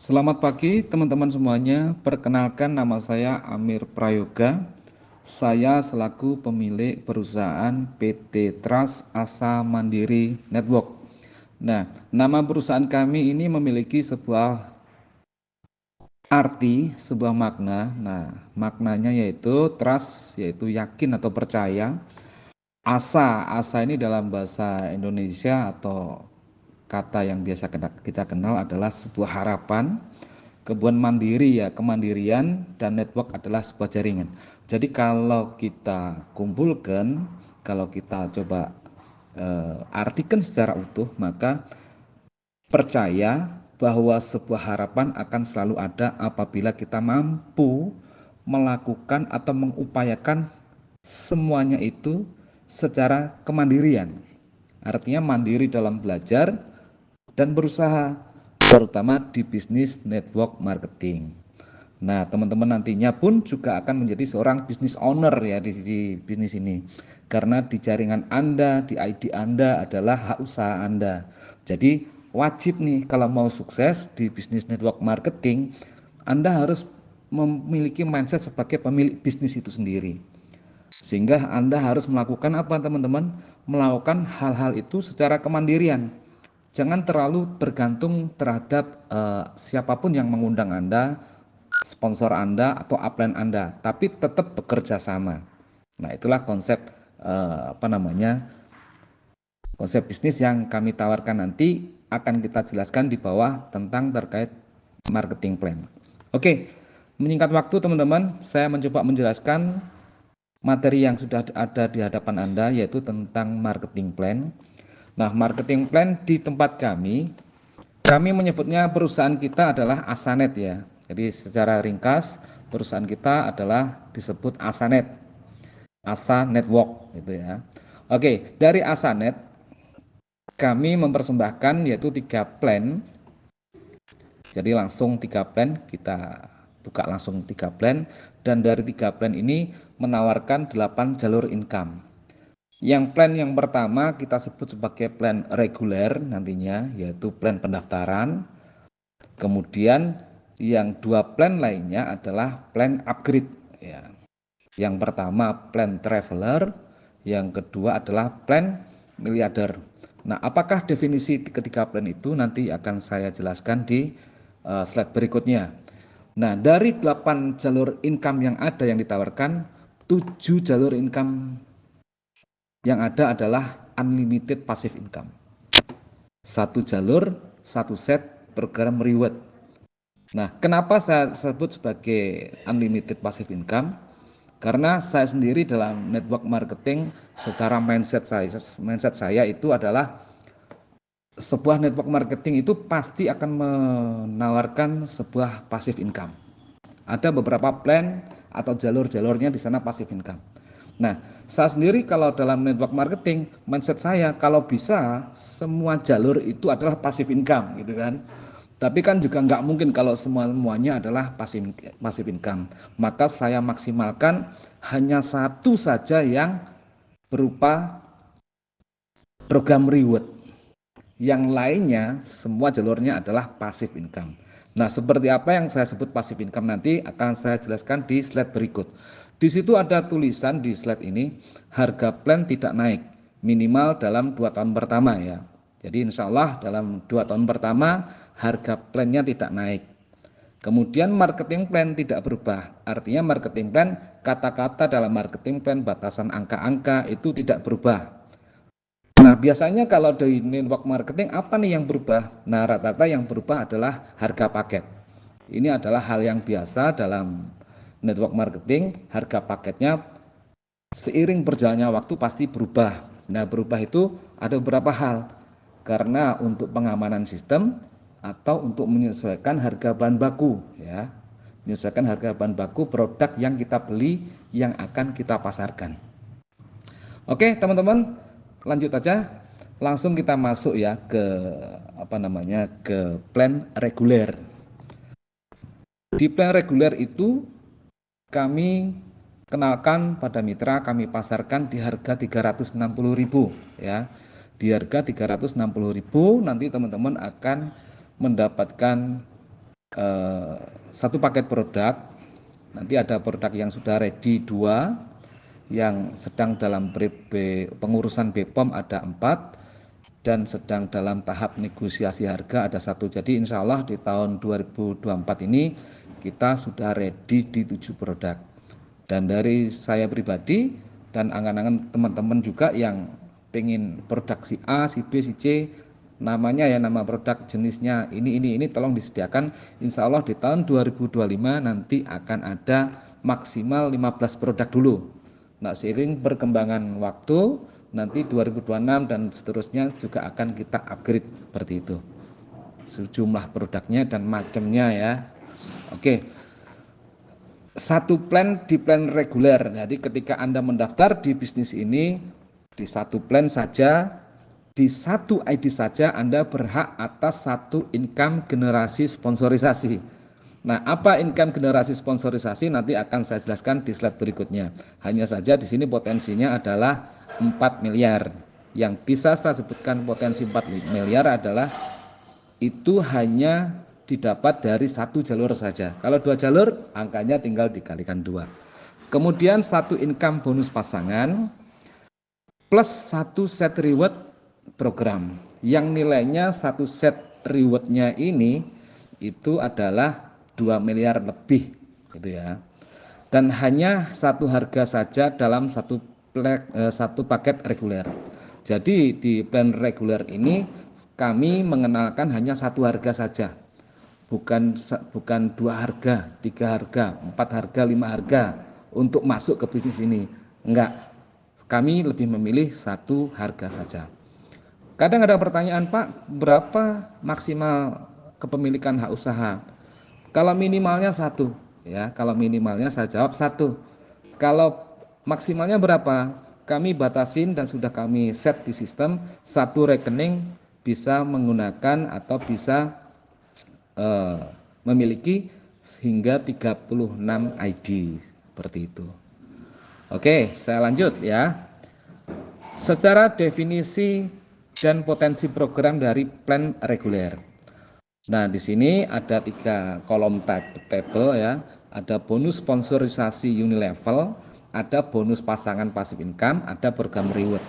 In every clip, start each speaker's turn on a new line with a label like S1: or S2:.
S1: Selamat pagi teman-teman semuanya. Perkenalkan nama saya Amir Prayoga. Saya selaku pemilik perusahaan PT Trust Asa Mandiri Network. Nah, nama perusahaan kami ini memiliki sebuah arti, sebuah makna. Nah, maknanya yaitu trust, yaitu yakin atau percaya. Asa ini dalam bahasa Indonesia atau kata yang biasa kita kenal adalah sebuah harapan. Kemudian mandiri ya, kemandirian, dan network adalah sebuah jaringan. Jadi kalau kita kumpulkan, kalau kita coba artikan secara utuh, maka percaya bahwa sebuah harapan akan selalu ada apabila kita mampu melakukan atau mengupayakan semuanya itu secara kemandirian. Artinya mandiri dalam belajar dan berusaha, terutama di bisnis network marketing. Nah, teman-teman nantinya pun juga akan menjadi seorang business owner ya di bisnis ini. Karena di jaringan Anda, di ID Anda adalah hak usaha Anda. Jadi wajib nih kalau mau sukses di bisnis network marketing, Anda harus memiliki mindset sebagai pemilik bisnis itu sendiri. Sehingga Anda harus melakukan apa teman-teman? Melakukan hal-hal itu secara kemandirian. Jangan terlalu bergantung terhadap siapapun yang mengundang Anda, sponsor Anda atau upline Anda, tapi tetap bekerja sama. Nah, itulah konsep konsep bisnis yang kami tawarkan, nanti akan kita jelaskan di bawah tentang terkait marketing plan. Oke, menyingkat waktu teman-teman, saya mencoba menjelaskan materi yang sudah ada di hadapan Anda, yaitu tentang marketing plan. Nah, marketing plan di tempat kami menyebutnya perusahaan kita adalah Asanet ya. Jadi secara ringkas perusahaan kita adalah disebut Asanet, Asa Network gitu ya. Oke, dari Asanet kami mempersembahkan yaitu 3 plan. Jadi langsung 3 plan, kita buka langsung 3 plan, dan dari 3 plan ini menawarkan 8 jalur income. Yang plan yang pertama kita sebut sebagai plan reguler nantinya, yaitu plan pendaftaran. Kemudian yang 2 plan lainnya adalah plan upgrade ya. Yang pertama plan traveler, yang kedua adalah plan miliarder. Nah, apakah definisi ketiga plan itu nanti akan saya jelaskan di slide berikutnya. Nah, dari 8 jalur income yang ada yang ditawarkan, 7 jalur income yang ada adalah unlimited passive income. Satu jalur, satu set program reward. Nah, kenapa saya sebut sebagai unlimited passive income? Karena saya sendiri dalam network marketing, secara mindset saya itu adalah sebuah network marketing itu pasti akan menawarkan sebuah passive income. Ada beberapa plan atau jalur-jalurnya di sana passive income. Nah, saya sendiri kalau dalam network marketing, mindset saya kalau bisa semua jalur itu adalah passive income gitu kan. Tapi kan juga nggak mungkin kalau semuanya adalah passive income. Maka saya maksimalkan hanya satu saja yang berupa program reward. Yang lainnya semua jalurnya adalah passive income. Nah, seperti apa yang saya sebut passive income nanti akan saya jelaskan di slide berikut. Di situ ada tulisan di slide ini, harga plan tidak naik minimal dalam 2 tahun pertama ya. Jadi insya Allah dalam 2 tahun pertama harga plannya tidak naik. Kemudian marketing plan tidak berubah. Artinya marketing plan, kata-kata dalam marketing plan, batasan angka-angka itu tidak berubah. Nah, biasanya kalau dari network marketing apa nih yang berubah? Nah, rata-rata yang berubah adalah harga paket. Ini adalah hal yang biasa dalam network marketing, harga paketnya seiring berjalannya waktu pasti berubah. Nah, berubah itu ada beberapa hal. Karena untuk pengamanan sistem atau untuk menyesuaikan harga bahan baku ya. Menyesuaikan harga bahan baku produk yang kita beli yang akan kita pasarkan. Oke, teman-teman, lanjut aja. Langsung kita masuk ya ke ke plan reguler. Di plan reguler itu kami kenalkan pada mitra, kami pasarkan di harga 360.000 ya. Di harga 360.000 nanti teman-teman akan mendapatkan satu paket produk. Nanti ada produk yang sudah ready 2, yang sedang dalam pengurusan BPOM ada 4, dan sedang dalam tahap negosiasi harga ada 1. Jadi insya Allah di tahun 2024 ini kita sudah ready di 7 produk. Dan dari saya pribadi dan angan-angan teman-teman juga yang pengen produk si A, si B, si C, namanya ya, nama produk jenisnya ini tolong disediakan. Insya Allah di tahun 2025 nanti akan ada maksimal 15 produk dulu. Nah, seiring perkembangan waktu nanti 2026 dan seterusnya juga akan kita upgrade seperti itu, sejumlah produknya dan macamnya ya. Oke, satu plan di plan reguler. Jadi ketika Anda mendaftar di bisnis ini, di satu plan saja, di satu ID saja Anda berhak atas satu income generasi sponsorisasi. Nah, apa income generasi sponsorisasi nanti akan saya jelaskan di slide berikutnya. Hanya saja di sini potensinya adalah 4 miliar. Yang bisa saya sebutkan potensi 4 miliar adalah itu hanya didapat dari satu jalur saja. Kalau 2 jalur, angkanya tinggal dikalikan 2. Kemudian satu income bonus pasangan plus satu set reward program, yang nilainya satu set rewardnya ini itu adalah 2 miliar lebih gitu ya. Dan hanya satu harga saja dalam satu paket reguler. Jadi di plan reguler ini kami mengenalkan hanya satu harga saja, bukan 2 harga, 3 harga, 4 harga, 5 harga untuk masuk ke bisnis ini. Enggak, kami lebih memilih satu harga saja. Kadang ada pertanyaan, Pak, berapa maksimal kepemilikan hak usaha? Kalau minimalnya 1, ya. Kalau minimalnya saya jawab 1. Kalau maksimalnya berapa? Kami batasin dan sudah kami set di sistem, satu rekening bisa menggunakan atau bisa memiliki hingga 36 ID seperti itu. Oke, saya lanjut ya. Secara definisi dan potensi program dari plan reguler. Nah, di sini ada 3 kolom table ya. Ada bonus sponsorisasi unilevel, ada bonus pasangan passive income, ada program reward.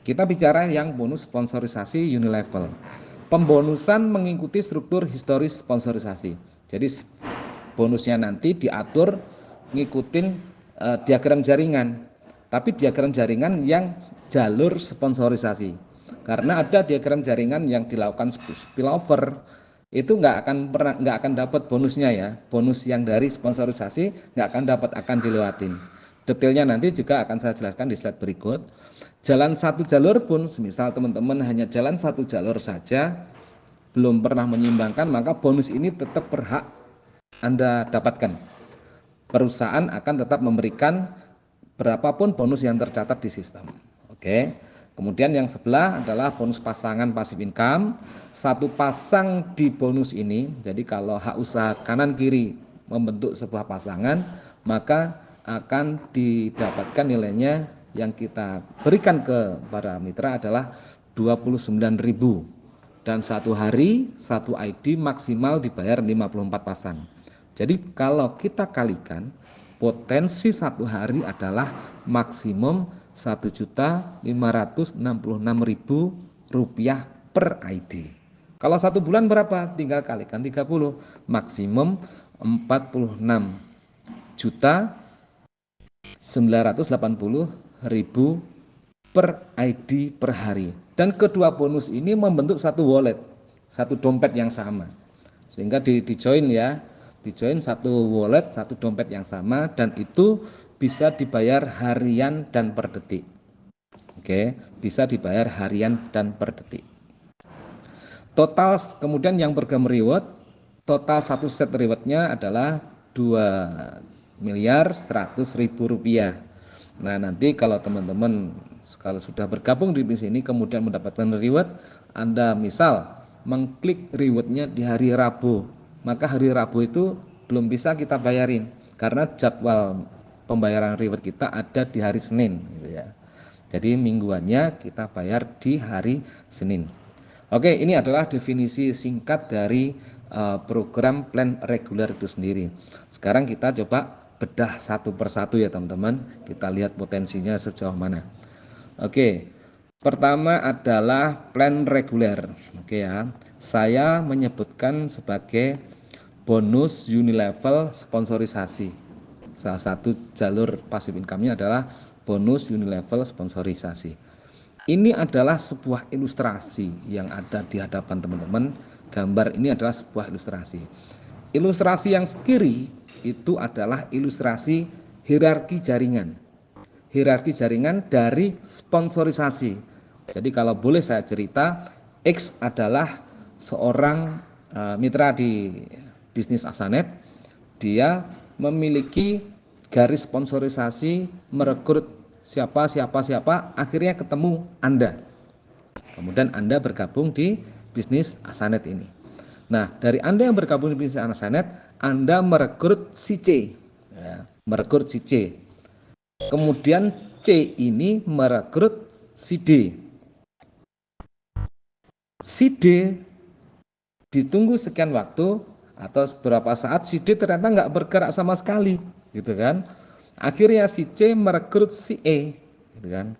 S1: Kita bicara yang bonus sponsorisasi unilevel. Pembonusan mengikuti struktur historis sponsorisasi. Jadi bonusnya nanti diatur ngikutin diagram jaringan. Tapi diagram jaringan yang jalur sponsorisasi. Karena ada diagram jaringan yang dilakukan spillover, itu nggak akan dapat bonusnya ya. Bonus yang dari sponsorisasi nggak akan dapat, akan dilewatin. Detailnya nanti juga akan saya jelaskan di slide berikut. Jalan satu jalur pun, misal teman-teman hanya jalan satu jalur saja, belum pernah menyimbangkan, maka bonus ini tetap berhak Anda dapatkan. Perusahaan akan tetap memberikan berapapun bonus yang tercatat di sistem. Oke. Kemudian yang sebelah adalah bonus pasangan passive income. Satu pasang di bonus ini, jadi kalau hak usaha kanan kiri membentuk sebuah pasangan, maka akan didapatkan nilainya yang kita berikan ke para mitra adalah 29.000. Dan satu hari satu ID maksimal dibayar 54 pasang. Jadi kalau kita kalikan, potensi satu hari adalah maksimum Rp1.566.000 per ID. Kalau 1 bulan berapa? Tinggal kalikan 30, maksimum 46.980.000 per ID per hari. Dan kedua bonus ini membentuk satu wallet, satu dompet yang sama. Sehingga di join ya, di join satu wallet, satu dompet yang sama, dan itu bisa dibayar harian dan per detik. Oke, bisa dibayar harian dan per detik. Total kemudian yang program reward, total satu set rewardnya adalah Rp2.100.000. Nah, nanti kalau teman-teman kalau sudah bergabung di bisnis ini kemudian mendapatkan reward, Anda misal mengklik rewardnya di hari Rabu, maka hari Rabu itu belum bisa kita bayarin karena jadwal pembayaran reward kita ada di hari Senin gitu ya. Jadi mingguannya kita bayar di hari Senin. Oke, ini adalah definisi singkat dari program plan reguler itu sendiri. Sekarang kita coba bedah satu persatu ya teman-teman, kita lihat potensinya sejauh mana. Oke, pertama adalah plan reguler. Oke ya, saya menyebutkan sebagai bonus unilevel sponsorisasi. Salah satu jalur passive income-nya adalah bonus unilevel sponsorisasi. Ini adalah sebuah ilustrasi yang ada di hadapan teman-teman. Gambar ini adalah sebuah ilustrasi. Ilustrasi yang kiri itu adalah ilustrasi hierarki jaringan. Hierarki jaringan dari sponsorisasi. Jadi kalau boleh saya cerita, X adalah seorang mitra di bisnis Asanet. Dia memiliki garis sponsorisasi, merekrut siapa, akhirnya ketemu Anda. Kemudian Anda bergabung di bisnis Asanet ini. Nah, dari Anda yang bergabung di bisnis Asanet, Anda merekrut si C, ya, merekrut si C. Kemudian C ini merekrut si D. Si D ditunggu sekian waktu atau beberapa saat, si D ternyata nggak bergerak sama sekali, gitu kan? Akhirnya si C merekrut si E, gitu kan?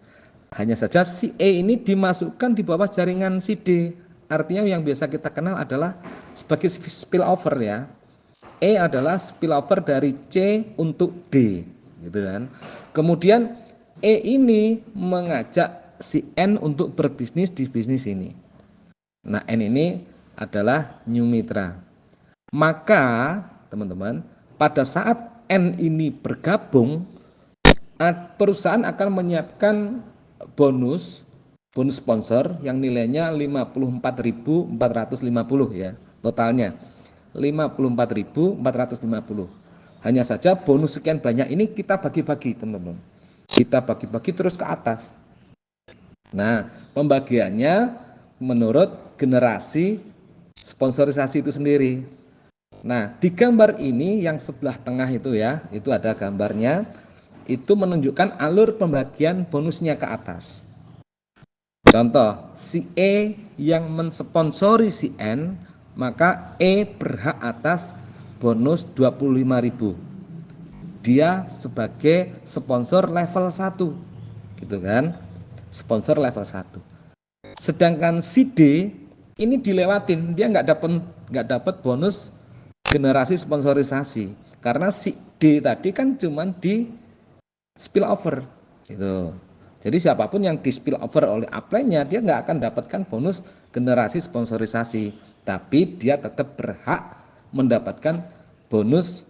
S1: Hanya saja si E ini dimasukkan di bawah jaringan si D. Artinya yang biasa kita kenal adalah sebagai spillover ya. E adalah spillover dari C untuk D, gitu kan. Kemudian E ini mengajak si N untuk berbisnis di bisnis ini. Nah, N ini adalah new mitra. Maka teman-teman, pada saat N ini bergabung, perusahaan akan menyiapkan bonus sponsor yang nilainya 54.450 ya, totalnya 54.450. Hanya saja bonus sekian banyak ini kita bagi-bagi teman-teman, kita bagi-bagi terus ke atas. Nah, pembagiannya menurut generasi sponsorisasi itu sendiri. Nah, di gambar ini yang sebelah tengah itu ya, itu ada gambarnya, itu menunjukkan alur pembagian bonusnya ke atas. Contoh, si E yang mensponsori si N, maka E berhak atas bonus 25.000. Dia sebagai sponsor level 1, gitu kan? Sponsor level 1. Sedangkan si D ini dilewatin, dia nggak dapat bonus generasi sponsorisasi karena si D tadi kan cuman di spillover gitu. Jadi siapapun yang di spillover oleh upline-nya dia nggak akan dapatkan bonus generasi sponsorisasi, tapi dia tetap berhak mendapatkan bonus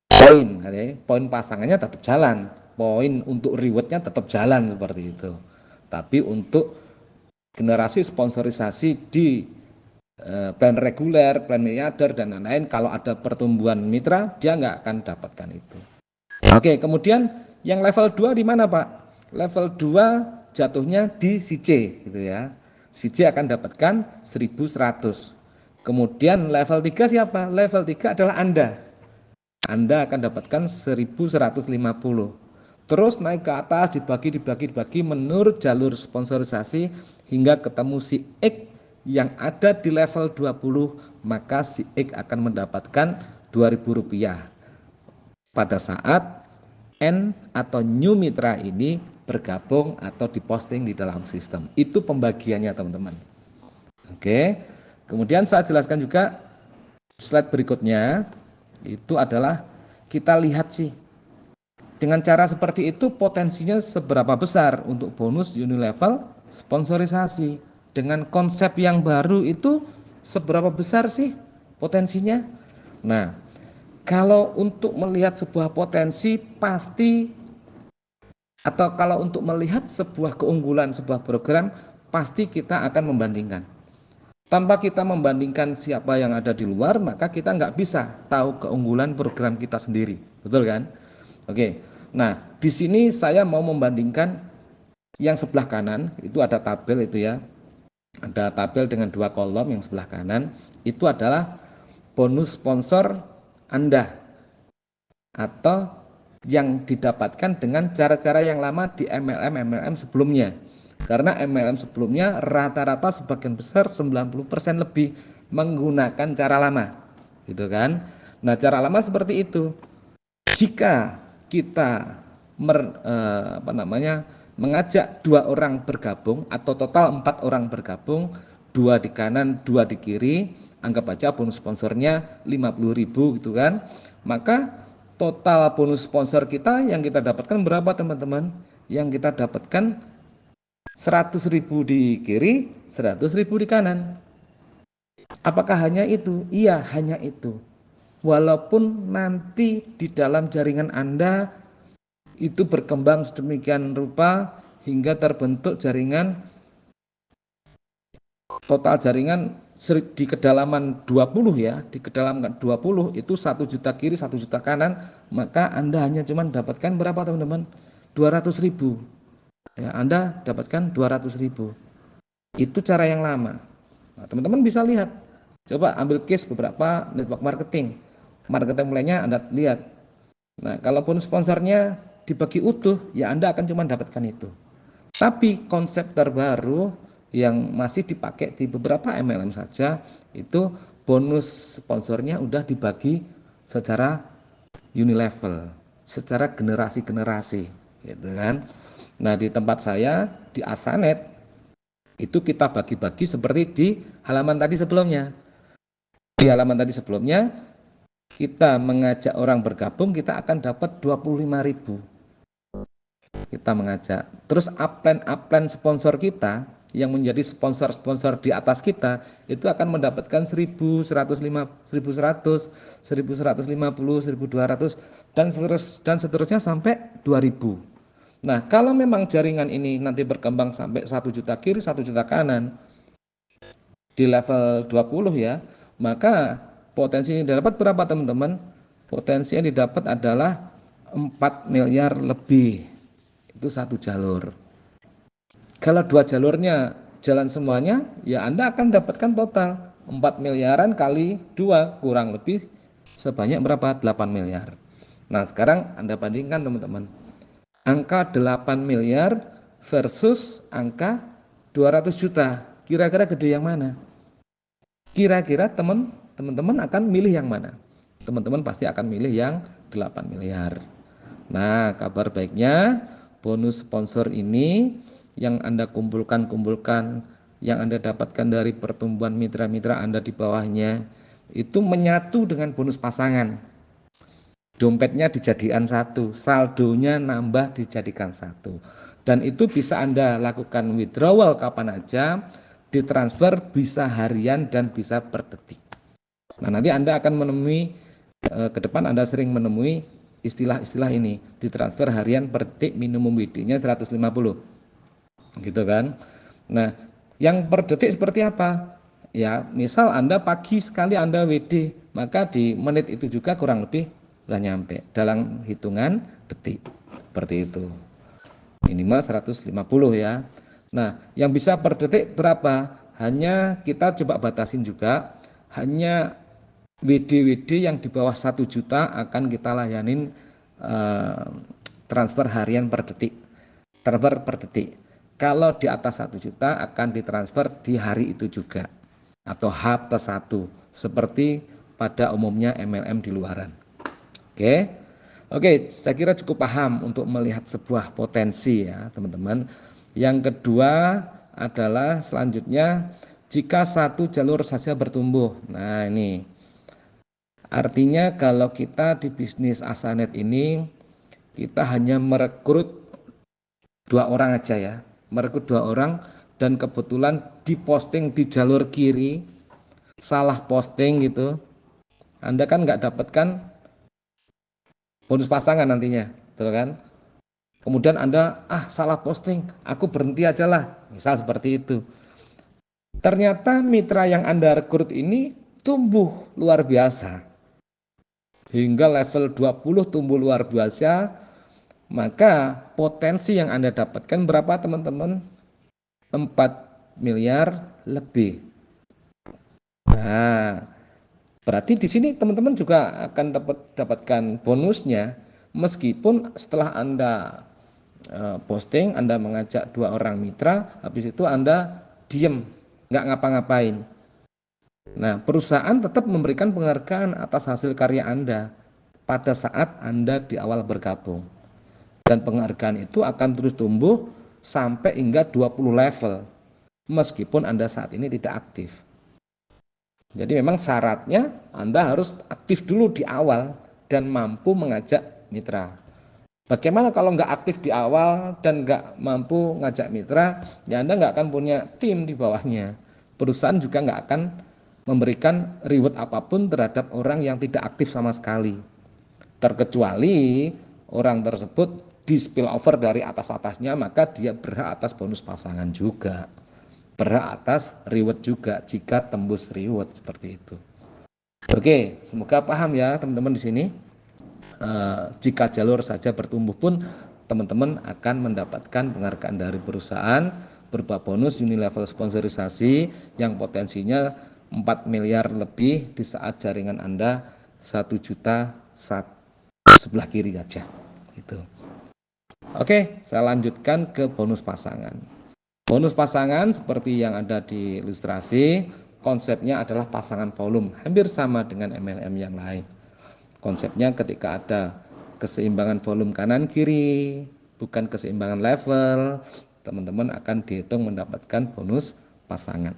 S1: poin. Poin pasangannya tetap jalan, poin untuk rewardnya tetap jalan seperti itu. Tapi untuk generasi sponsorisasi di plan reguler, plan miliarder dan lain-lain, kalau ada pertumbuhan mitra dia nggak akan dapatkan itu. Oke, kemudian yang level 2 di mana Pak? Level 2 jatuhnya di si C gitu ya. Si C akan dapatkan 1.100. Kemudian level 3 siapa? Level 3 adalah Anda. Anda akan dapatkan 1.150. Terus naik ke atas dibagi menurut jalur sponsorisasi hingga ketemu si X yang ada di level 20, maka si X akan mendapatkan Rp2.000 pada saat N atau new mitra ini bergabung atau diposting di dalam sistem. Itu pembagiannya teman-teman. Oke, kemudian saya jelaskan juga slide berikutnya, itu adalah kita lihat sih dengan cara seperti itu potensinya seberapa besar untuk bonus unilevel sponsorisasi. Dengan konsep yang baru itu seberapa besar sih potensinya? Nah, kalau untuk melihat sebuah potensi pasti, atau kalau untuk melihat sebuah keunggulan sebuah program, pasti kita akan membandingkan. Tanpa kita membandingkan siapa yang ada di luar, maka kita nggak bisa tahu keunggulan program kita sendiri. Betul kan? Oke. Nah, di sini saya mau membandingkan yang sebelah kanan, itu ada tabel itu ya. Ada tabel dengan 2 kolom, yang sebelah kanan itu adalah bonus sponsor Anda atau yang didapatkan dengan cara-cara yang lama di MLM sebelumnya. Karena MLM sebelumnya rata-rata sebagian besar 90% lebih menggunakan cara lama. gitu kan. Nah, cara lama seperti itu. Jika kita mengajak 2 orang bergabung atau total 4 orang bergabung, 2 di kanan, 2 di kiri, anggap aja bonus sponsornya 50.000 gitu kan. Maka total bonus sponsor kita yang kita dapatkan berapa teman-teman? Yang kita dapatkan 100.000 di kiri, 100.000 di kanan. Apakah hanya itu? Iya, hanya itu. Walaupun nanti di dalam jaringan Anda itu berkembang sedemikian rupa hingga terbentuk jaringan, total jaringan di kedalaman 20 ya, di kedalaman 20 itu 1 juta kiri, 1 juta kanan, maka Anda hanya cuma dapatkan berapa teman-teman? 200.000. Ya, Anda dapatkan 200.000. Itu cara yang lama. Nah, teman-teman bisa lihat. Coba ambil case beberapa network marketing. Marketing mulainya Anda lihat. Nah, kalaupun sponsornya dibagi utuh, ya Anda akan cuma dapatkan itu. Tapi konsep terbaru yang masih dipakai di beberapa MLM saja, itu bonus sponsornya udah dibagi secara unilevel, secara generasi-generasi, gitu kan. Nah, di tempat saya di Asanet itu kita bagi-bagi seperti di halaman tadi sebelumnya. Di halaman tadi sebelumnya kita mengajak orang bergabung, kita akan dapat 25.000. Kita mengajak. Terus upline sponsor kita yang menjadi sponsor-sponsor di atas kita itu akan mendapatkan 1.100, 1.150, 1.200 dan seterusnya sampai 2.000. Nah, kalau memang jaringan ini nanti berkembang sampai 1 juta kiri, 1 juta kanan di level 20 ya, maka potensi yang didapat berapa teman-teman? Potensi yang didapat adalah 4 miliar lebih. Itu satu jalur. Kalau 2 jalurnya jalan semuanya, ya Anda akan dapatkan total 4 miliaran kali 2 kurang lebih sebanyak berapa? 8 miliar. Nah, sekarang Anda bandingkan teman-teman. Angka 8 miliar versus angka 200 juta. Kira-kira gede yang mana? Kira-kira teman-teman akan milih yang mana? Teman-teman pasti akan milih yang 8 miliar. Nah, kabar baiknya bonus sponsor ini yang Anda kumpulkan, yang Anda dapatkan dari pertumbuhan mitra-mitra Anda di bawahnya, itu menyatu dengan bonus pasangan. Dompetnya dijadikan satu, saldonya nambah dijadikan satu. Dan itu bisa Anda lakukan withdrawal kapan aja, ditransfer bisa harian dan bisa per detik. Nah, nanti Anda akan menemui ke depan Anda sering menemui istilah-istilah ini, ditransfer harian per detik, minimum WD-nya 150. Gitu kan. Nah, yang per detik seperti apa? Ya, misal Anda pagi sekali Anda WD, maka di menit itu juga kurang lebih sudah nyampe dalam hitungan detik. Seperti itu. Minimal 150 ya. Nah, yang bisa per detik berapa? Hanya kita coba batasin juga, hanya WD-WD yang di bawah 1 juta akan kita layanin transfer harian per detik. Transfer per detik. Kalau di atas 1 juta akan ditransfer di hari itu juga atau H+1 seperti pada umumnya MLM di luaran. Oke. Oke, saya kira cukup paham untuk melihat sebuah potensi ya, teman-teman. Yang kedua adalah selanjutnya jika satu jalur saja bertumbuh. Nah, ini artinya kalau kita di bisnis Asanet ini kita hanya merekrut 2 orang aja ya, merekrut 2 orang dan kebetulan diposting di jalur kiri, salah posting gitu, Anda kan nggak dapatkan bonus pasangan nantinya, betul kan? Kemudian Anda salah posting, aku berhenti aja lah, misal seperti itu. Ternyata mitra yang Anda rekrut ini tumbuh luar biasa hingga level 20 tumbuh luar biasa, maka potensi yang Anda dapatkan berapa teman-teman? 4 miliar lebih. Nah, berarti di sini teman-teman juga akan dapatkan bonusnya meskipun setelah Anda posting, Anda mengajak 2 orang mitra, habis itu Anda diem, nggak ngapa-ngapain. Nah, perusahaan tetap memberikan penghargaan atas hasil karya Anda pada saat Anda di awal bergabung. Dan penghargaan itu akan terus tumbuh sampai hingga 20 level, meskipun Anda saat ini tidak aktif. Jadi memang syaratnya Anda harus aktif dulu di awal dan mampu mengajak mitra. Bagaimana kalau nggak aktif di awal dan nggak mampu ngajak mitra, ya Anda nggak akan punya tim di bawahnya. Perusahaan juga nggak akan memberikan reward apapun terhadap orang yang tidak aktif sama sekali. Terkecuali orang tersebut di spill over dari atas-atasnya, maka dia berhak atas bonus pasangan juga. Berhak atas reward juga jika tembus reward seperti itu. Oke, semoga paham ya teman-teman di sini. Jika jalur saja bertumbuh pun teman-teman akan mendapatkan penghargaan dari perusahaan berupa bonus unilevel sponsorisasi yang potensinya 4 miliar lebih di saat jaringan Anda 1 juta sebelah kiri aja gitu. Oke, saya lanjutkan ke bonus pasangan. Bonus pasangan seperti yang ada di ilustrasi, konsepnya adalah pasangan volume, hampir sama dengan MLM yang lain. Konsepnya ketika ada keseimbangan volume kanan kiri, bukan keseimbangan level, teman-teman akan dihitung mendapatkan bonus pasangan.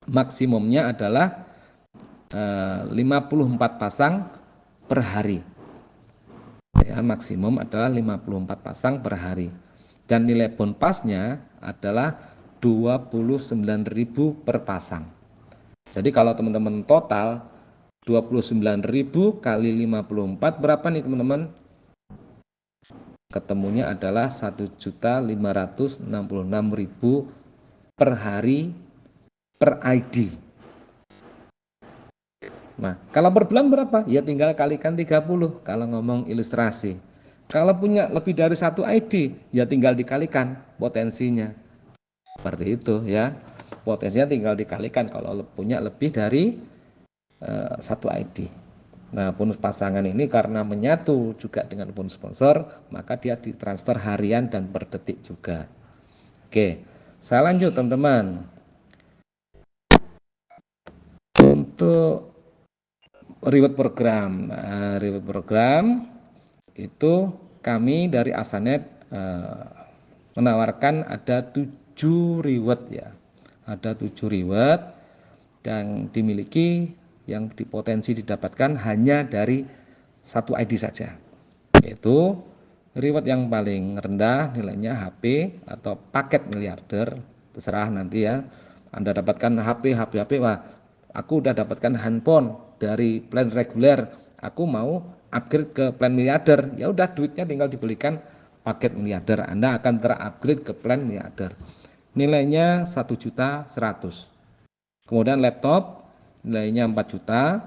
S1: Maksimumnya adalah 54 pasang per hari. Ya, maksimum adalah 54 pasang per hari. Dan nilai bonpasnya adalah 29.000 per pasang. Jadi kalau teman-teman total 29.000 kali 54 berapa nih teman-teman? Ketemunya adalah 1.566.000 per hari per ID. Nah, kalau per bulan berapa? Ya tinggal kalikan 30 kalau ngomong ilustrasi. Kalau punya lebih dari satu ID, ya tinggal dikalikan potensinya. Seperti itu ya. Potensinya tinggal dikalikan kalau punya lebih dari satu ID. Nah, bonus pasangan ini karena menyatu juga dengan bonus sponsor, maka dia ditransfer harian dan per detik juga. Oke, saya lanjut teman-teman. Untuk reward program, reward program itu kami dari Asanet menawarkan ada 7 reward ya. Ada 7 reward yang dimiliki yang dipotensi didapatkan hanya dari satu ID saja. Yaitu reward yang paling rendah nilainya HP atau paket miliarder, terserah nanti ya. Anda dapatkan HP, wah aku udah dapatkan handphone dari plan reguler, aku mau upgrade ke plan miliarder, ya udah duitnya tinggal dibelikan paket miliarder, Anda akan terupgrade ke plan miliarder. Nilainya 1.100.000. Kemudian laptop nilainya 4 juta,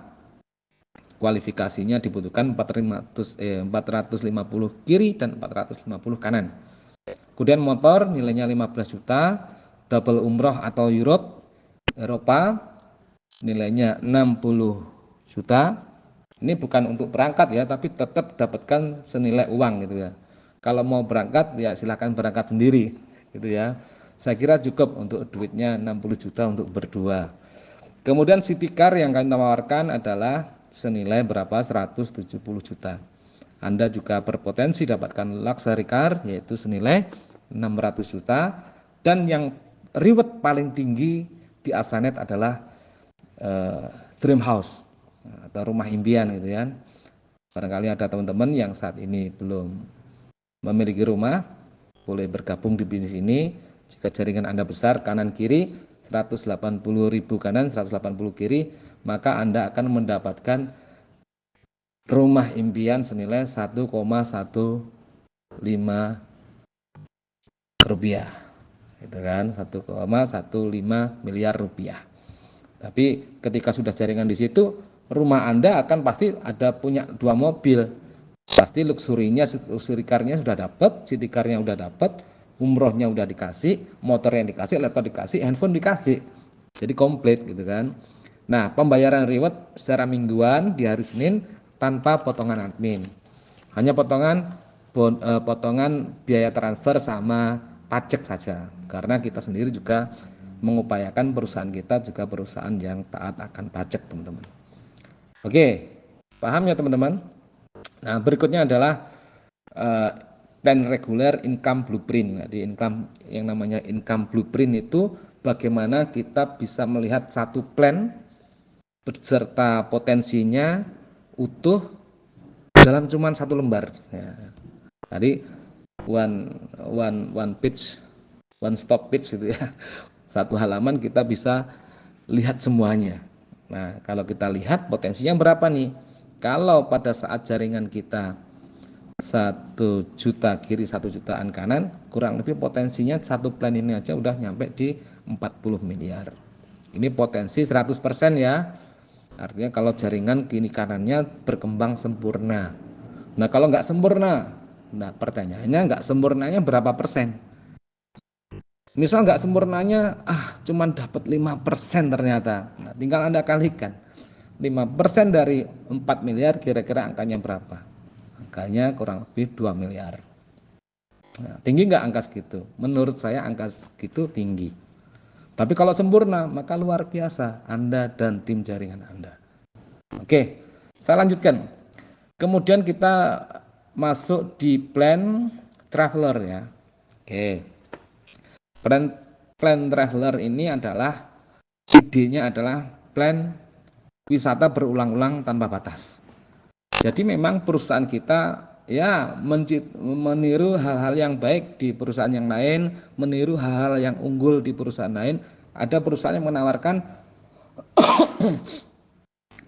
S1: kualifikasinya dibutuhkan 450 kiri dan 450 kanan. Kemudian motor nilainya 15 juta, double umroh atau Eropa nilainya 60 juta. Ini bukan untuk berangkat ya, tapi tetap dapatkan senilai uang gitu ya. Kalau mau berangkat ya silahkan berangkat sendiri gitu ya. Saya kira cukup untuk duitnya 60 juta untuk berdua. Kemudian city car yang kami tawarkan adalah senilai berapa? 170 juta. Anda juga berpotensi dapatkan luxury car yaitu senilai 600 juta, dan yang reward paling tinggi di Asanet adalah dream house atau rumah impian gitu ya. Barangkali ada teman-teman yang saat ini belum memiliki rumah, boleh bergabung di bisnis ini. Jika jaringan Anda besar kanan kiri 180.000 kanan 180 kiri, maka Anda akan mendapatkan rumah impian senilai 1,15 rupiah, gitu kan, 1,15 miliar rupiah. Tapi ketika sudah jaringan di situ, rumah Anda akan pasti ada punya 2 mobil, pasti luxury car-nya sudah dapat, city car-nya sudah dapat, umrohnya udah dikasih, motornya dikasih, laptop dikasih, handphone dikasih, jadi komplit gitu kan. Nah, pembayaran reward secara mingguan di hari Senin tanpa potongan admin, hanya potongan biaya transfer sama pajak saja, karena kita sendiri juga mengupayakan perusahaan kita juga perusahaan yang taat akan pajak, teman-teman. Oke, paham ya teman-teman? Nah, berikutnya adalah plan reguler income blueprint. Jadi yang namanya income blueprint itu bagaimana kita bisa melihat satu plan beserta potensinya utuh dalam cuma satu lembar. Ya. Tadi one page, one stop page gitu ya. Satu halaman kita bisa lihat semuanya. Nah, kalau kita lihat potensinya berapa nih? Kalau pada saat jaringan kita 1 juta kiri 1 jutaan kanan, kurang lebih potensinya satu plan ini aja udah nyampe di 40 miliar. Ini potensi 100% ya. Artinya kalau jaringan kiri kanannya berkembang sempurna. Nah, kalau nggak sempurna, nah pertanyaannya nggak sempurnanya berapa persen? Misal nggak sempurnanya cuman dapat 5% ternyata. Nah, tinggal Anda kalikan. 5% dari 4 miliar kira-kira angkanya berapa? Angkanya kurang lebih 2 miliar. Nah, tinggi nggak angka segitu? Menurut saya angka segitu tinggi. Tapi kalau sempurna maka luar biasa Anda dan tim jaringan Anda. Oke, saya lanjutkan. Kemudian kita masuk di plan traveler ya. Oke. Plan traveler ini adalah idenya adalah plan wisata berulang-ulang tanpa batas. Jadi memang perusahaan kita ya meniru hal-hal yang baik di perusahaan yang lain, meniru hal-hal yang unggul di perusahaan lain. Ada perusahaan yang menawarkan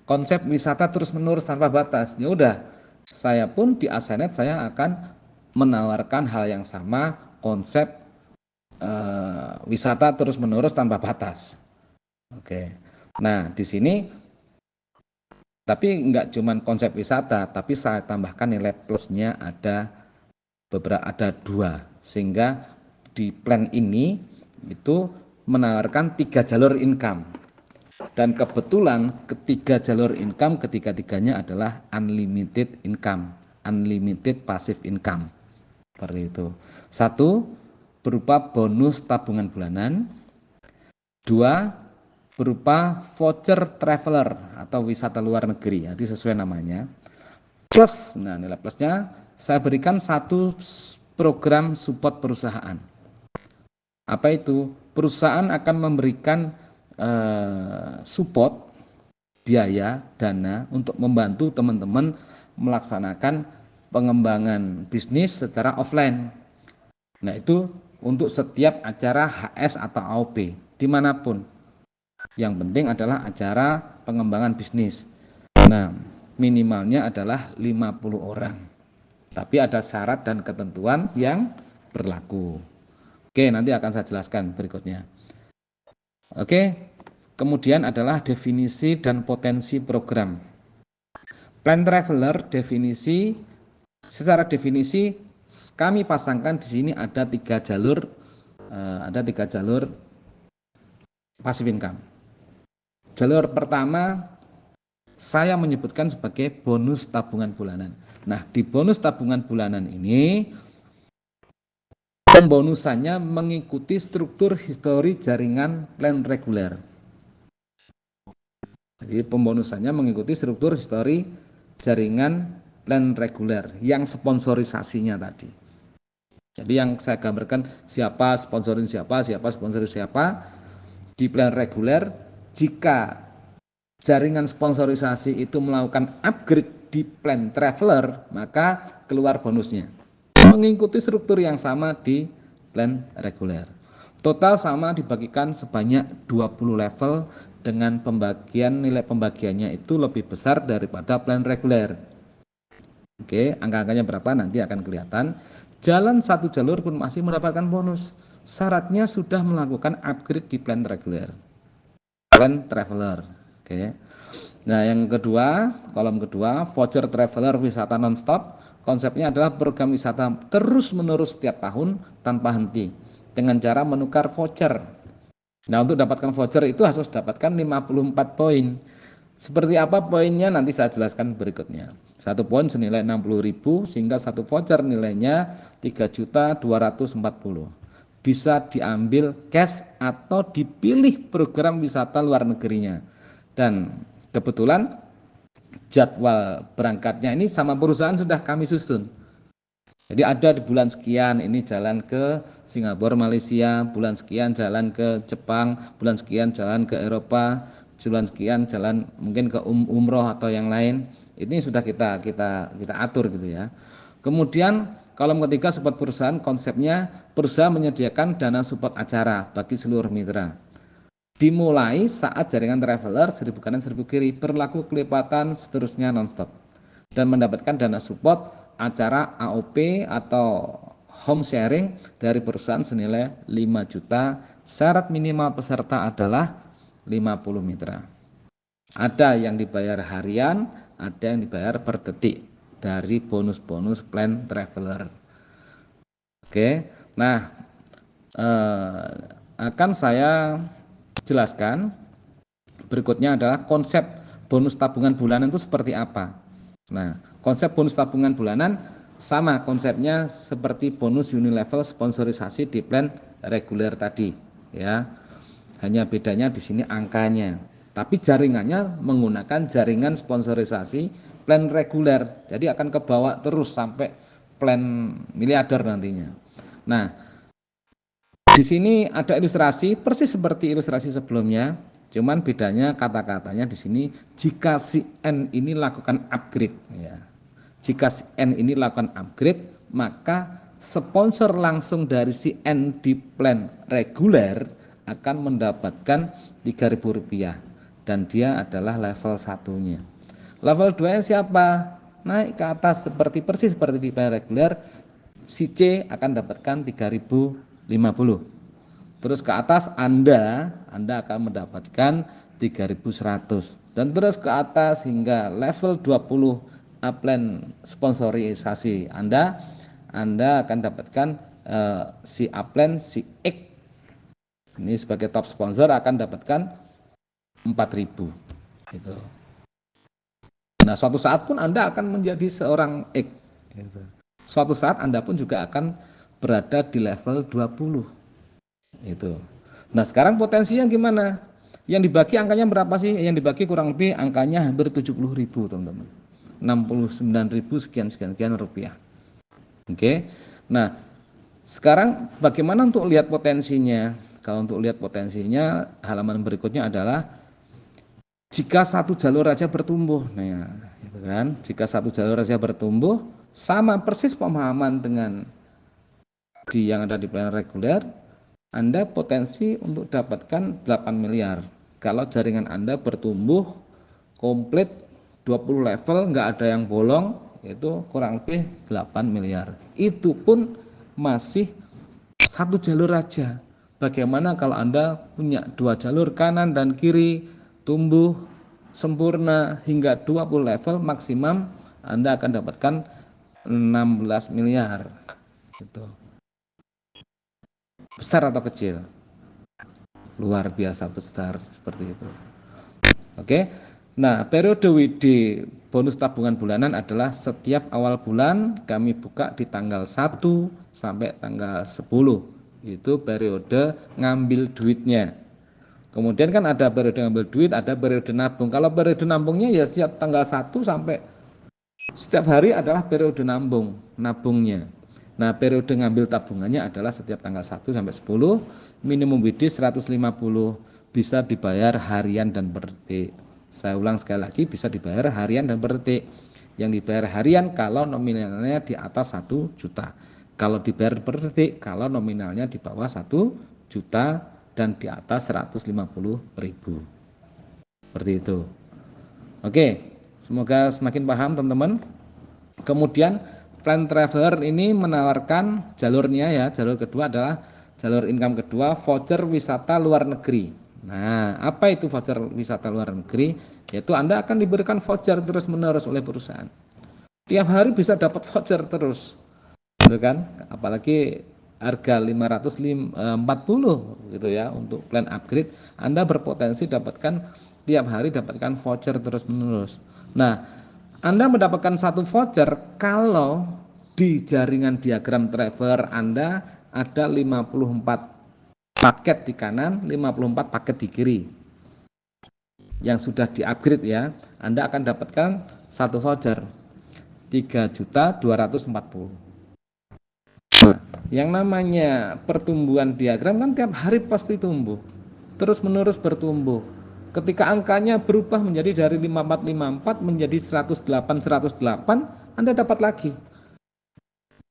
S1: konsep wisata terus-menerus tanpa batas. Ya udah, saya pun di Asenet saya akan menawarkan hal yang sama, konsep wisata terus-menerus tanpa batas. Oke. Nah, di sini tapi nggak cuma konsep wisata, tapi saya tambahkan nilai plusnya ada 2, sehingga di plan ini itu menawarkan 3 jalur income. Dan kebetulan ketiga jalur income ketiga-tiganya adalah unlimited income, unlimited passive income. Seperti itu. 1 berupa bonus tabungan bulanan. 2 berupa voucher traveler atau wisata luar negeri, jadi sesuai namanya. Plus, nah nilai plusnya saya berikan 1 program support perusahaan. Apa itu? Perusahaan akan memberikan support biaya dana untuk membantu teman-teman melaksanakan pengembangan bisnis secara offline. Nah, itu untuk setiap acara HS atau AOP dimanapun. Yang penting adalah acara pengembangan bisnis. Nah, minimalnya adalah 50 orang. Tapi ada syarat dan ketentuan yang berlaku. Oke, nanti akan saya jelaskan berikutnya. Oke, kemudian adalah definisi dan potensi program. Plan traveler secara definisi kami pasangkan di sini ada 3 jalur, passive income. Jalur pertama saya menyebutkan sebagai bonus tabungan bulanan. Nah, di bonus tabungan bulanan ini pembonusannya mengikuti struktur histori jaringan plan reguler. Jadi pembonusannya mengikuti struktur histori jaringan plan reguler yang sponsorisasinya tadi. Jadi yang saya gambarkan siapa sponsorin siapa di plan reguler. Jika jaringan sponsorisasi itu melakukan upgrade di plan traveler, maka keluar bonusnya. Mengikuti struktur yang sama di plan reguler. Total sama dibagikan sebanyak 20 level dengan nilai pembagiannya itu lebih besar daripada plan reguler. Oke, angka-angkanya berapa nanti akan kelihatan. Jalan 1 jalur pun masih mendapatkan bonus. Syaratnya sudah melakukan upgrade di plan reguler. Plan traveler. Oke. Nah, yang kedua, kolom kedua, voucher traveler wisata nonstop. Konsepnya adalah program wisata terus-menerus setiap tahun tanpa henti dengan cara menukar voucher. Nah, untuk dapatkan voucher itu harus dapatkan 54 poin. Seperti apa poinnya nanti saya jelaskan berikutnya. 1 poin senilai 60.000 sehingga 1 voucher nilainya 3.240. bisa diambil cash atau dipilih program wisata luar negerinya. Dan kebetulan jadwal berangkatnya ini sama perusahaan sudah kami susun. Jadi ada di bulan sekian ini jalan ke Singapura, Malaysia, bulan sekian jalan ke Jepang, bulan sekian jalan ke Eropa, bulan sekian jalan mungkin ke umroh atau yang lain. Ini sudah kita atur gitu ya. Kemudian kolom ketiga support perusahaan, konsepnya perusahaan menyediakan dana support acara bagi seluruh mitra. Dimulai saat jaringan traveler 1000 kanan 1000 kiri berlaku kelipatan seterusnya nonstop dan mendapatkan dana support acara AOP atau home sharing dari perusahaan senilai 5 juta. Syarat minimal peserta adalah 50 mitra. Ada yang dibayar harian, ada yang dibayar per detik dari bonus-bonus plan traveler. Oke, nah akan saya jelaskan berikutnya adalah konsep bonus tabungan bulanan itu seperti apa. Nah, konsep bonus tabungan bulanan sama konsepnya seperti bonus unilevel sponsorisasi di plan reguler tadi, ya. Hanya bedanya di sini angkanya. Tapi jaringannya menggunakan jaringan sponsorisasi plan reguler. Jadi akan kebawa terus sampai plan miliarder nantinya. Nah, di sini ada ilustrasi persis seperti ilustrasi sebelumnya. Cuman bedanya kata-katanya di sini jika si N ini lakukan upgrade ya. Jika si N ini lakukan upgrade, maka sponsor langsung dari si N di plan reguler akan mendapatkan Rp3.000 dan dia adalah level satunya. Level 2 siapa? Naik ke atas persis seperti di plan reguler, si C akan dapatkan 3.050. Terus ke atas Anda akan mendapatkan 3.100 dan terus ke atas hingga level 20 upline sponsorisasi Anda akan dapatkan si upline si X ini sebagai top sponsor akan dapatkan 4.000 gitu. Nah, suatu saat pun Anda akan menjadi seorang X gitu. Suatu saat Anda pun juga akan berada di level 20 itu. Nah, sekarang potensinya gimana? Yang dibagi angkanya berapa sih? Yang dibagi kurang lebih angkanya hampir 70.000, teman-teman. 69.000 sekian rupiah. Oke. Nah, sekarang bagaimana untuk lihat potensinya? Kalau untuk lihat potensinya, halaman berikutnya adalah jika satu jalur aja bertumbuh. Nah, gitu kan? Jika satu jalur aja bertumbuh, sama persis pemahaman dengan yang ada di plan reguler, Anda potensi untuk dapatkan 8 miliar. Kalau jaringan Anda bertumbuh komplit 20 level, nggak ada yang bolong, itu kurang lebih 8 miliar. Itu pun masih satu jalur aja. Bagaimana kalau Anda punya 2 jalur kanan dan kiri, tumbuh sempurna hingga 20 level maksimum, Anda akan dapatkan 16 miliar. Gitu. Besar atau kecil? Luar biasa besar seperti itu. Oke. Nah, periode WD bonus tabungan bulanan adalah setiap awal bulan kami buka di tanggal 1 sampai tanggal 10. Itu periode ngambil duitnya. Kemudian kan ada periode ngambil duit, ada periode nabung. Kalau periode nabungnya ya setiap tanggal 1 sampai setiap hari adalah periode nabungnya. Nah, periode ngambil tabungannya adalah setiap tanggal 1 sampai 10, minimum WD 150, bisa dibayar harian dan per detik. Saya ulang sekali lagi, bisa dibayar harian dan per detik. Yang dibayar harian kalau nominalnya di atas 1 juta. Kalau dibayar per detik kalau nominalnya di bawah 1 juta dan di atas 150.000. Seperti itu. Oke, semoga semakin paham teman-teman. Kemudian plan traveler ini menawarkan jalurnya ya, jalur kedua adalah jalur income kedua, voucher wisata luar negeri. Nah, apa itu voucher wisata luar negeri? Yaitu Anda akan diberikan voucher terus-menerus oleh perusahaan. Tiap hari bisa dapat voucher terus. Gitu kan? Apalagi harga 540 gitu ya untuk plan upgrade, Anda berpotensi dapatkan tiap hari dapatkan voucher terus-menerus. Nah, Anda mendapatkan satu voucher kalau di jaringan diagram traveler Anda ada 54 paket di kanan, 54 paket di kiri. Yang sudah di-upgrade ya, Anda akan dapatkan satu voucher 3.240.000. Nah, yang namanya pertumbuhan diagram kan tiap hari pasti tumbuh, terus menerus bertumbuh. Ketika angkanya berubah menjadi dari 5454 menjadi 108 Anda dapat lagi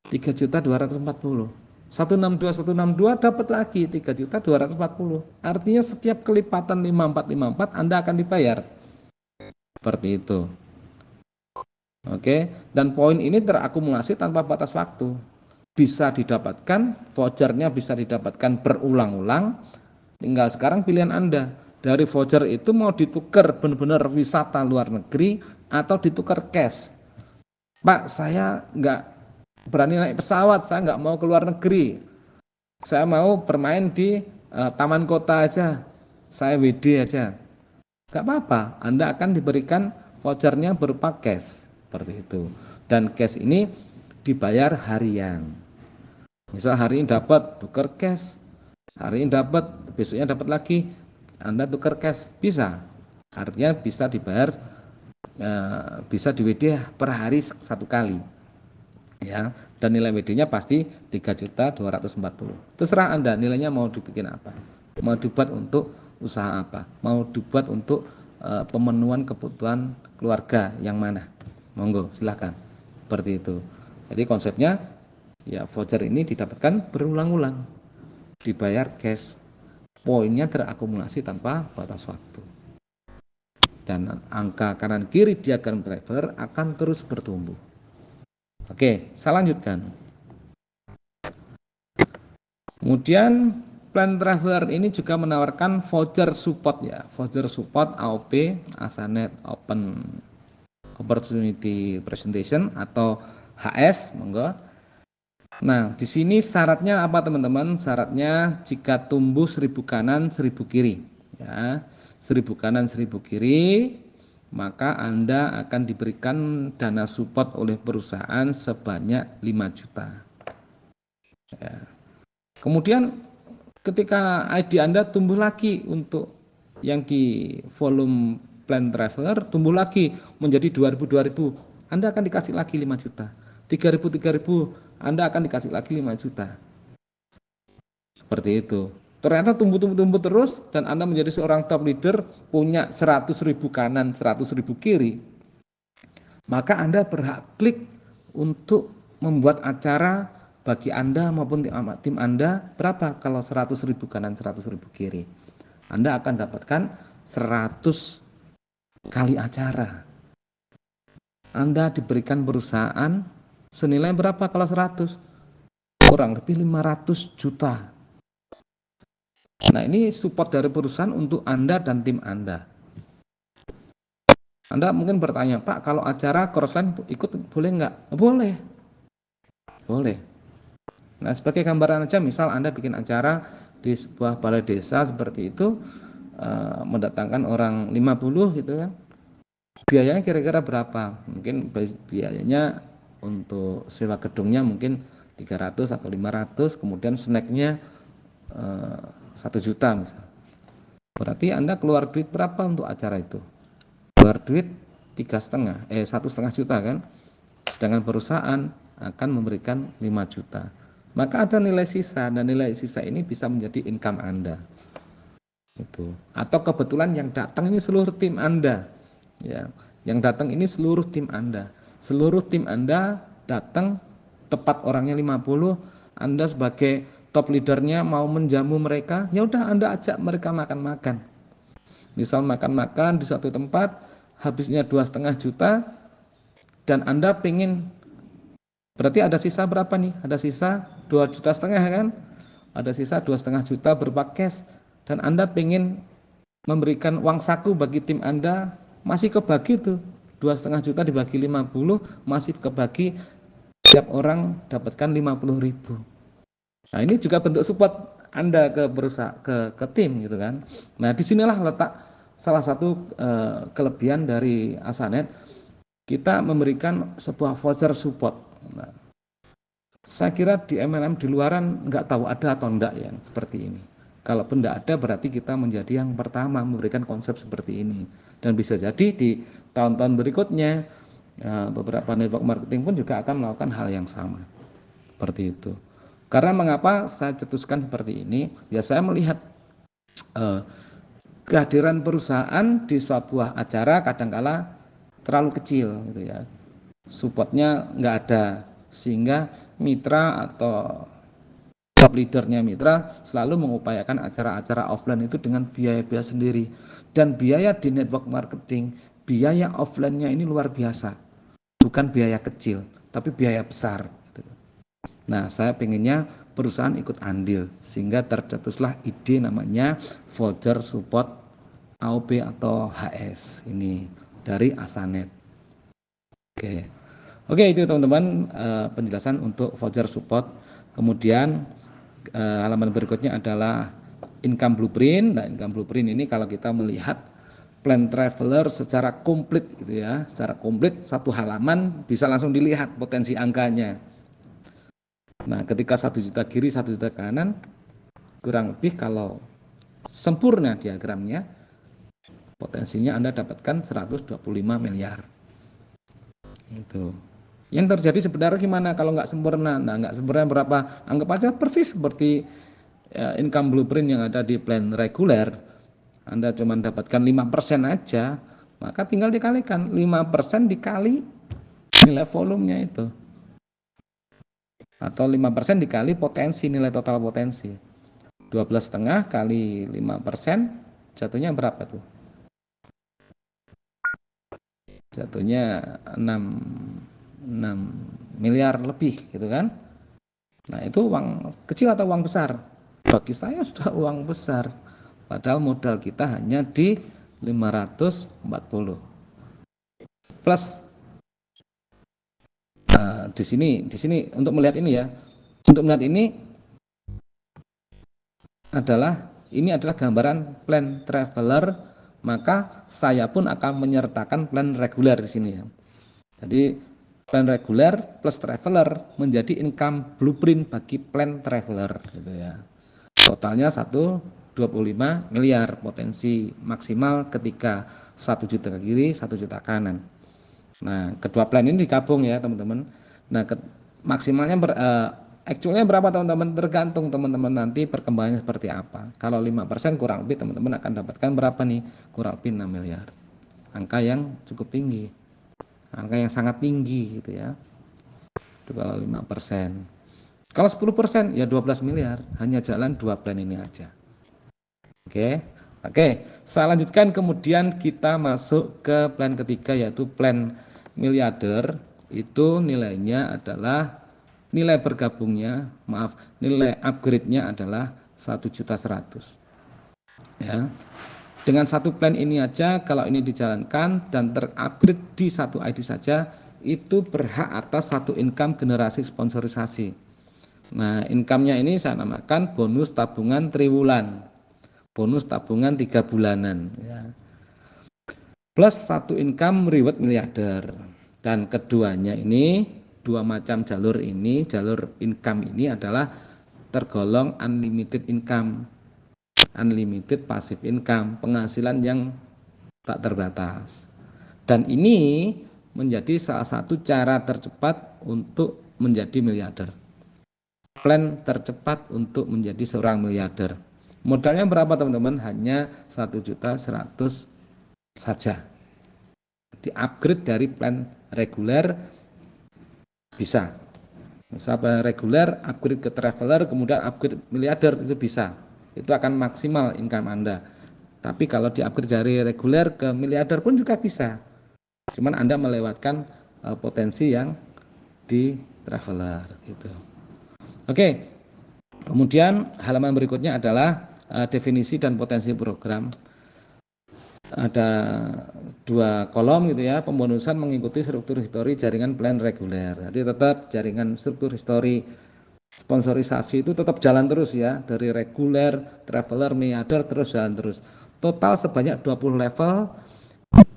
S1: 3.240. 162 dapat lagi 3.240. Artinya setiap kelipatan 5454 Anda akan dibayar. Seperti itu. Oke, dan poin ini terakumulasi tanpa batas waktu. Bisa didapatkan, vouchernya bisa didapatkan berulang-ulang. Tinggal sekarang pilihan Anda. Dari voucher itu mau ditukar benar-benar wisata luar negeri atau ditukar cash. Pak, saya nggak berani naik pesawat, saya nggak mau ke luar negeri. Saya mau bermain di taman kota aja, saya WD aja. Nggak apa-apa, Anda akan diberikan vouchernya berupa cash. Seperti itu. Dan cash ini dibayar harian. Misal hari ini dapat tukar cash, hari ini dapat, besoknya dapat lagi, Anda tukar cash, bisa. Artinya bisa dibayar, bisa di WD per hari satu kali. Ya, dan nilai WD-nya pasti 3.240. Terserah Anda nilainya mau dibikin apa. Mau dibuat untuk usaha apa? Mau dibuat untuk pemenuhan kebutuhan keluarga yang mana? Monggo, silakan. Seperti itu. Jadi konsepnya ya voucher ini didapatkan berulang-ulang. Dibayar cash. Poinnya terakumulasi tanpa batas waktu. Dan angka kanan kiri diagram driver akan terus bertumbuh. Oke, saya lanjutkan. Kemudian Plan Traveler ini juga menawarkan voucher support ya, voucher support AOP, Asanet Open Opportunity Presentation atau HS, monggo. Nah, di sini syaratnya apa teman-teman? Syaratnya jika tumbuh 1000 kanan 1000 kiri, ya, 1000 kanan 1000 kiri, maka Anda akan diberikan dana support oleh perusahaan sebanyak 5 juta. Ya. Kemudian ketika ID Anda tumbuh lagi untuk yang di volume Plan Traveler tumbuh lagi menjadi 2000 Anda akan dikasih lagi 5 juta. 3000 Anda akan dikasih lagi 5 juta. Seperti itu. Ternyata tumbuh terus dan Anda menjadi seorang top leader punya 100.000 kanan 100.000 kiri. Maka Anda berhak klik untuk membuat acara bagi Anda maupun tim Anda berapa kalau 100.000 kanan 100.000 kiri. Anda akan dapatkan 100 kali acara. Anda diberikan perusahaan senilai berapa kalau 100? Kurang lebih 500 juta. Nah, ini support dari perusahaan untuk Anda dan tim Anda. Anda mungkin bertanya, Pak, kalau acara crossline ikut boleh nggak? Boleh. Boleh. Nah, sebagai gambaran aja, misal Anda bikin acara di sebuah balai desa seperti itu, mendatangkan orang 50 gitu kan. Biayanya kira-kira berapa? Mungkin biayanya untuk sewa gedungnya mungkin 300 atau 500, kemudian snacknya 1 juta misal. Berarti Anda keluar duit berapa untuk acara itu? Keluar duit 1,5 juta kan? Sedangkan perusahaan akan memberikan 5 juta. Maka ada nilai sisa dan nilai sisa ini bisa menjadi income Anda. Itu. Atau kebetulan yang datang ini seluruh tim Anda. Ya, yang datang ini seluruh tim Anda. Seluruh tim Anda datang tepat orangnya 50, Anda sebagai top leadernya mau menjamu mereka, ya udah Anda ajak mereka makan-makan. Misal makan-makan di suatu tempat habisnya 2,5 juta dan Anda pengen, berarti ada sisa berapa nih? Ada sisa 2,5 juta kan? Ada sisa 2,5 juta berupa cash dan Anda pengen memberikan uang saku bagi tim Anda, masih kebagi tuh 2,5 juta dibagi 50 masih kebagi, tiap orang dapatkan 50.000. Nah, ini juga bentuk support Anda ke perusahaan, ke tim gitu kan. Nah, disinilah letak salah satu kelebihan dari Asanet, kita memberikan sebuah voucher support. Nah, Saya kira di MLM di luaran nggak tahu ada atau enggak yang seperti ini. Kalaupun enggak ada, berarti kita menjadi yang pertama memberikan konsep seperti ini. Dan bisa jadi di tahun-tahun berikutnya beberapa network marketing pun juga akan melakukan hal yang sama. Seperti itu. Karena mengapa saya cetuskan seperti ini? Ya saya melihat kehadiran perusahaan di sebuah acara kadangkala terlalu kecil gitu ya. Supportnya nggak ada, sehingga mitra atau top leadernya mitra selalu mengupayakan acara-acara offline itu dengan biaya-biaya sendiri, dan biaya di network marketing, biaya offline-nya ini luar biasa, bukan biaya kecil tapi biaya besar. Nah, saya pengennya perusahaan ikut andil, sehingga tercetuslah ide namanya voucher support AOP atau HS ini dari Asanet. Oke. Oke, itu teman-teman penjelasan untuk voucher support. Kemudian halaman berikutnya adalah income blueprint. Nah, income blueprint ini kalau kita melihat plan traveler secara komplit gitu ya, secara komplit satu halaman bisa langsung dilihat potensi angkanya. Nah, ketika 1 juta kiri 1 juta kanan, kurang lebih kalau sempurna diagramnya, potensinya Anda dapatkan 125 miliar. Itu. Yang terjadi sebenarnya gimana kalau nggak sempurna? Nah, nggak sempurna berapa? Anggap aja persis seperti income blueprint yang ada di plan reguler. Anda cuma dapatkan 5% aja, maka tinggal dikalikan 5% dikali nilai volumenya itu, atau 5% dikali potensi, nilai total potensi. 12,5 kali 5% jatuhnya berapa tuh? Jatuhnya 6 miliar lebih gitu kan. Nah, itu uang kecil atau uang besar? Bagi saya sudah uang besar, padahal modal kita hanya di 540 plus. Di sini untuk melihat ini ya, untuk melihat ini adalah gambaran plan traveler, maka saya pun akan menyertakan plan reguler di sini ya. Jadi plan reguler plus traveler menjadi income blueprint bagi plan traveler gitu ya. Totalnya 125 miliar potensi maksimal ketika 1 juta ke kiri 1 juta kanan. Nah, kedua plan ini digabung ya teman-teman. Nah, maksimalnya actualnya berapa teman-teman, tergantung teman-teman nanti perkembangannya seperti apa. Kalau 5% kurang lebih teman-teman akan dapatkan berapa nih? Kurang lebih 6 miliar. Angka yang cukup tinggi, angka yang sangat tinggi gitu ya. Itu kalau 5%. Kalau 10% ya 12 miliar, hanya jalan 2 plan ini aja. Oke. Saya lanjutkan, kemudian kita masuk ke plan ketiga, yaitu plan miliarder. Itu nilainya adalah, nilai bergabungnya, nilai upgrade-nya adalah 1.100.000 ya. Dengan satu plan ini aja, kalau ini dijalankan dan terupgrade di satu ID saja, itu berhak atas satu income generasi sponsorisasi. Nah, income-nya ini saya namakan bonus tabungan triwulan, bonus tabungan 3 bulanan ya. Plus satu income reward miliarder. Dan keduanya ini, dua macam jalur ini, jalur income ini adalah tergolong unlimited income, unlimited passive income, penghasilan yang tak terbatas. Dan ini menjadi salah satu cara tercepat untuk menjadi miliarder. Plan tercepat untuk menjadi seorang miliarder. Modalnya berapa teman-teman? Hanya 1.100.000 saja. Di-upgrade dari plan reguler bisa. Misal plan reguler, upgrade ke traveler, kemudian upgrade miliarder, itu bisa. Itu akan maksimal income Anda. Tapi kalau di-upgrade dari reguler ke miliarder pun juga bisa. Cuman Anda melewatkan potensi yang di traveler gitu. Oke. Kemudian halaman berikutnya adalah definisi dan potensi program. Ada 2 kolom gitu ya, pembonusan mengikuti struktur histori jaringan plan reguler. Jadi tetap jaringan struktur histori sponsorisasi itu tetap jalan terus ya, dari reguler, traveler, miliarder terus jalan terus. Total sebanyak 20 level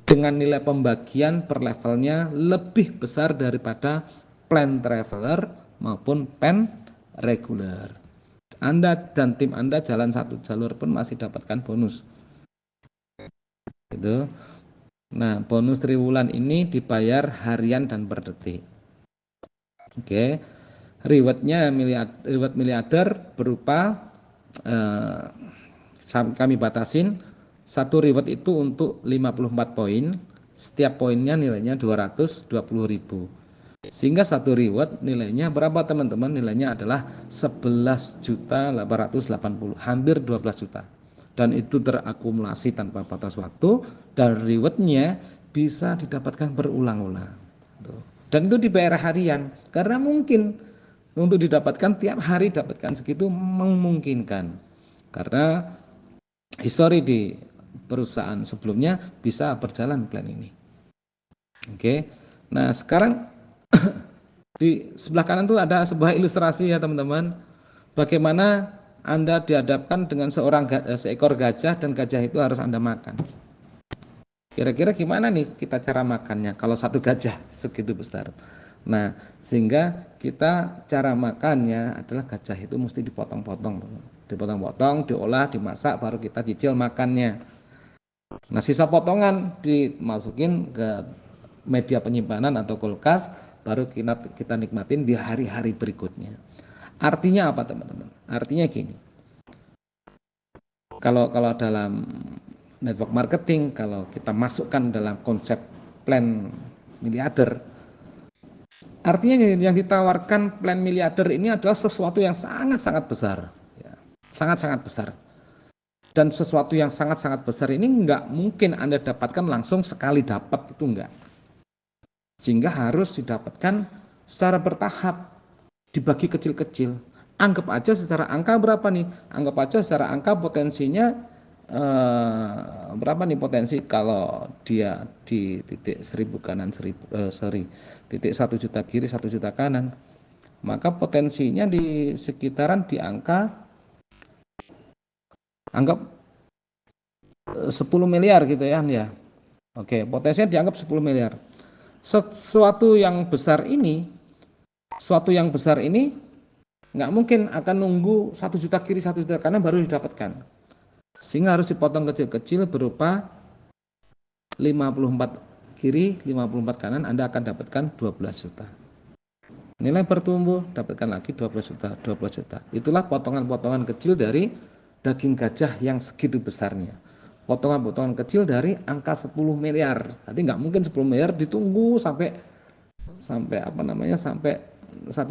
S1: dengan nilai pembagian per levelnya lebih besar daripada plan traveler maupun pen reguler. Anda dan tim Anda jalan satu jalur pun masih dapatkan bonus. Gitu. Nah, bonus triwulan ini dibayar harian dan per detik. Oke. Reward miliarder berupa kami batasin satu reward itu untuk 54 poin. Setiap poinnya nilainya 220.000. Sehingga satu reward nilainya berapa teman-teman? Nilainya adalah 11.880, hampir 12 juta. Dan itu terakumulasi tanpa batas waktu dan rewardnya bisa didapatkan berulang-ulang. Dan itu dibayar harian karena mungkin untuk didapatkan tiap hari dapatkan segitu memungkinkan karena histori di perusahaan sebelumnya bisa berjalan plan ini. Oke. Nah, sekarang di sebelah kanan tuh ada sebuah ilustrasi ya teman-teman. Bagaimana Anda dihadapkan dengan seekor gajah dan gajah itu harus Anda makan. Kira-kira gimana nih kita cara makannya kalau satu gajah segitu besar. Nah, sehingga kita cara makannya adalah gajah itu mesti dipotong-potong. Dipotong-potong, diolah, dimasak, baru kita cicil makannya. Nah, sisa potongan dimasukin ke media penyimpanan atau kulkas, baru kita nikmatin di hari-hari berikutnya. Artinya apa teman-teman? Artinya gini. Kalau dalam network marketing, kalau kita masukkan dalam konsep plan miliarder, artinya yang ditawarkan plan miliarder ini adalah sesuatu yang sangat-sangat besar, sangat-sangat besar. Dan sesuatu yang sangat-sangat besar ini nggak mungkin Anda dapatkan langsung sekali dapat, itu enggak. Sehingga harus didapatkan secara bertahap, dibagi kecil-kecil. Anggap aja secara angka berapa nih? Anggap aja secara angka potensinya berapa nih potensi kalau dia di titik 1000 kanan titik 1 juta kiri 1 juta kanan, maka potensinya di sekitaran di angka anggap 10 miliar gitu ya. Oke, potensinya dianggap 10 miliar. Suatu yang besar ini nggak mungkin akan nunggu 1 juta kiri 1 juta kanan baru didapatkan. Sehingga harus dipotong kecil-kecil berupa 54 kiri 54 kanan, Anda akan dapatkan 12 juta. Nilai bertumbuh, dapatkan lagi 12 juta 12 juta. Itulah potongan-potongan kecil dari daging gajah yang segitu besarnya. Potongan-potongan kecil dari angka 10 miliar. Nanti nggak mungkin 10 miliar ditunggu sampai 1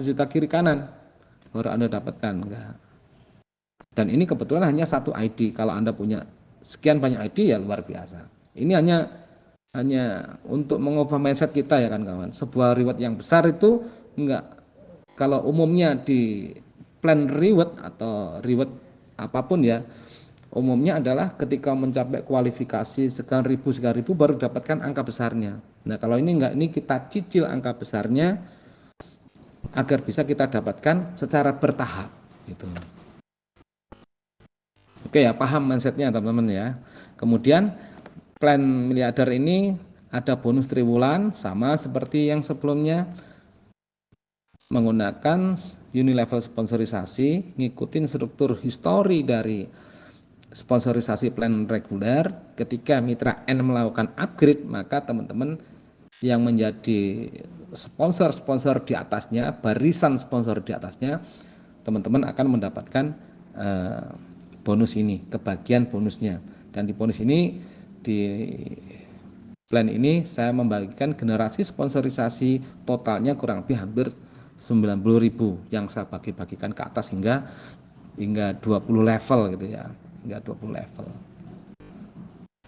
S1: juta kiri kanan baru Anda dapatkan. Enggak. Dan ini kebetulan hanya satu ID. Kalau Anda punya sekian banyak ID ya luar biasa. Ini hanya untuk mengubah mindset kita ya kan kawan. Sebuah reward yang besar itu enggak, kalau umumnya di plan reward atau reward apapun ya, umumnya adalah ketika mencapai kualifikasi sekian ribu baru dapatkan angka besarnya. Nah, kalau ini enggak, ini kita cicil angka besarnya agar bisa kita dapatkan secara bertahap gitu. Oke ya, paham mindsetnya teman-teman ya. Kemudian plan miliarder ini ada bonus triwulan sama seperti yang sebelumnya, menggunakan unilevel sponsorisasi, ngikutin struktur histori dari sponsorisasi plan reguler. Ketika mitra N melakukan upgrade, maka teman-teman yang menjadi sponsor di atasnya, barisan sponsor di atasnya, teman-teman akan mendapatkan bonus ini, kebagian bonusnya. Dan di bonus ini, di plan ini saya membagikan generasi sponsorisasi totalnya kurang lebih hampir 90.000 yang saya bagi-bagikan ke atas hingga 20 level gitu ya, hingga 20 level.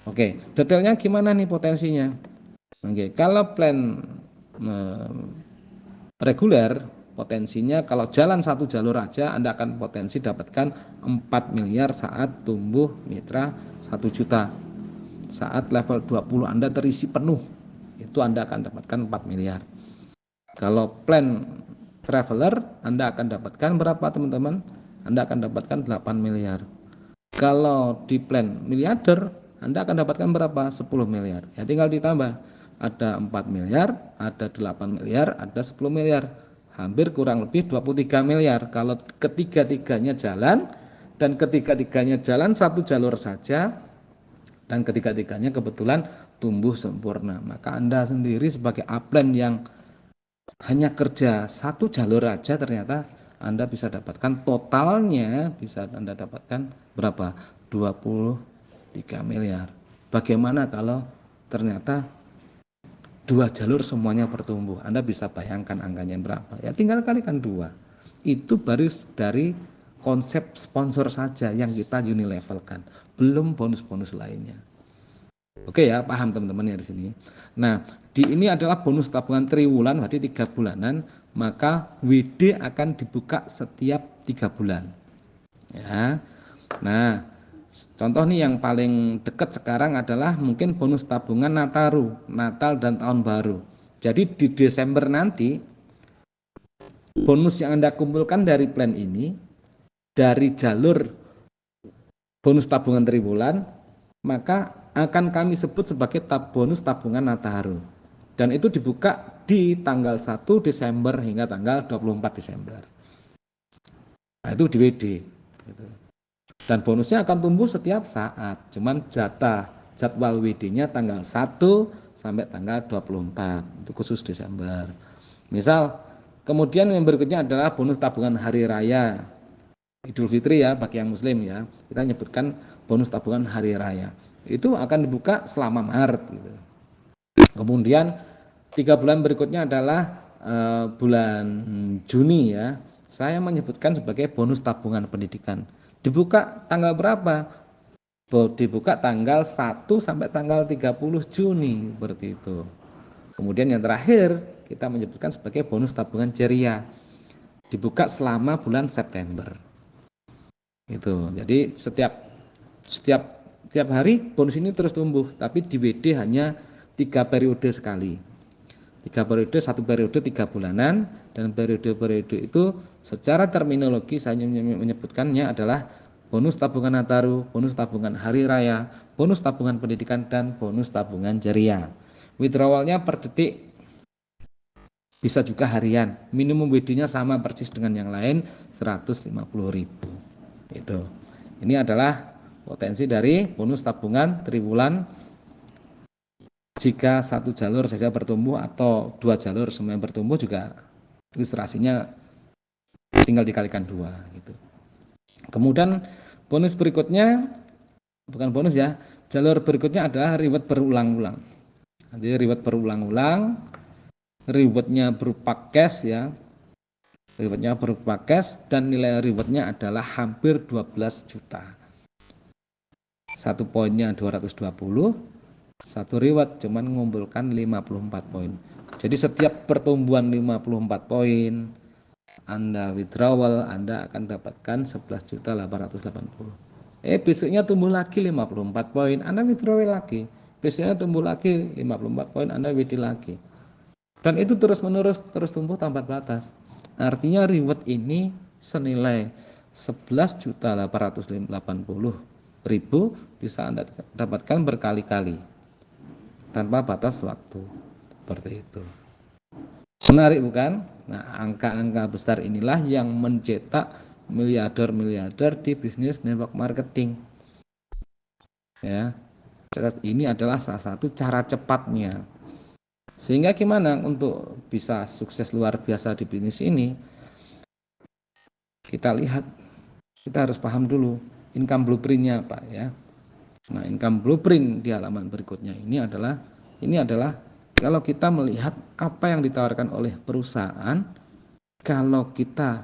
S1: Oke, detailnya gimana nih potensinya? Oke, kalau plan reguler, potensinya kalau jalan satu jalur aja Anda akan potensi dapatkan 4 miliar saat tumbuh mitra 1 juta. Saat level 20 Anda terisi penuh, itu Anda akan dapatkan 4 miliar. Kalau plan traveler Anda akan dapatkan berapa teman-teman? Anda akan dapatkan 8 miliar. Kalau di plan miliarder Anda akan dapatkan berapa? 10 miliar. Ya tinggal ditambah. Ada 4 miliar, ada 8 miliar, ada 10 miliar. hampir kurang lebih 23 miliar kalau ketiga-tiganya jalan, dan ketiga-tiganya jalan satu jalur saja, dan ketiga-tiganya kebetulan tumbuh sempurna. Maka Anda sendiri sebagai upline yang hanya kerja satu jalur aja, ternyata Anda bisa dapatkan totalnya, bisa Anda dapatkan berapa? 23 miliar. Bagaimana kalau ternyata dua jalur semuanya bertumbuh? Anda bisa bayangkan angkanya berapa? Ya tinggal kalikan dua. Itu baru dari konsep sponsor saja yang kita unilevelkan, belum bonus-bonus lainnya. Oke ya, paham teman-teman ya di sini. Nah, di ini adalah bonus tabungan triwulan, berarti 3 bulanan, maka WD akan dibuka setiap 3 bulan. Ya. Nah, contoh nih yang paling dekat sekarang adalah mungkin bonus tabungan Nataru, Natal dan Tahun Baru. Jadi di Desember nanti bonus yang Anda kumpulkan dari plan ini, dari jalur bonus tabungan triwulan, maka akan kami sebut sebagai bonus tabungan Nataru. Dan itu dibuka di tanggal 1 Desember hingga tanggal 24 Desember. Nah, itu di WD. Dan bonusnya akan tumbuh setiap saat. Cuman jadwal WD-nya tanggal 1 sampai tanggal 24. Itu khusus Desember. Misal, kemudian yang berikutnya adalah bonus tabungan hari raya Idul Fitri ya, bagi yang muslim ya. Kita menyebutkan bonus tabungan hari raya. Itu akan dibuka selama Maret gitu. Kemudian 3 bulan berikutnya adalah bulan Juni ya. Saya menyebutkan sebagai bonus tabungan pendidikan. Dibuka tanggal berapa? Dibuka tanggal 1 sampai tanggal 30 Juni seperti itu. Kemudian yang terakhir kita menyebutkan sebagai bonus tabungan ceria. Dibuka selama bulan September. Itu. Jadi setiap hari bonus ini terus tumbuh, tapi di WD hanya 3 periode sekali. 3 periode, 1 periode 3 bulanan, dan periode-periode itu secara terminologi saya menyebutkannya adalah bonus tabungan Nataru, bonus tabungan hari raya, bonus tabungan pendidikan, dan bonus tabungan ceria. Withdrawalnya per detik, bisa juga harian. Minimum WD-nya sama persis dengan yang lain, 150.000. Itu. Ini adalah potensi dari bonus tabungan triwulan jika satu jalur saja bertumbuh atau 2 jalur semuanya bertumbuh, juga ilustrasinya tinggal dikalikan 2 gitu. Kemudian bonus berikutnya, bukan bonus ya, jalur berikutnya adalah reward berulang-ulang. Jadi reward berulang-ulang, rewardnya berupa cash ya, rewardnya berupa cash, dan nilai rewardnya adalah hampir 12 juta. Satu poinnya 220, satu reward cuman mengumpulkan 54 poin. Jadi setiap pertumbuhan 54 poin Anda withdrawal, Anda akan dapatkan 11.880. Besoknya tumbuh lagi 54 poin, Anda withdrawal lagi. Besoknya tumbuh lagi 54 poin, Anda WD lagi. Dan itu terus-menerus, terus tumbuh tanpa batas. Artinya reward ini senilai 11.880.000 bisa Anda dapatkan berkali-kali tanpa batas waktu. Seperti itu. Menarik bukan? Nah, angka-angka besar inilah yang mencetak miliarder-miliarder di bisnis network marketing. Ya. Ini adalah salah satu cara cepatnya. Sehingga gimana untuk bisa sukses luar biasa di bisnis ini? Kita lihat, kita harus paham dulu income blueprint-nya apa ya. Nah, income blueprint di halaman berikutnya ini adalah kalau kita melihat apa yang ditawarkan oleh perusahaan, kalau kita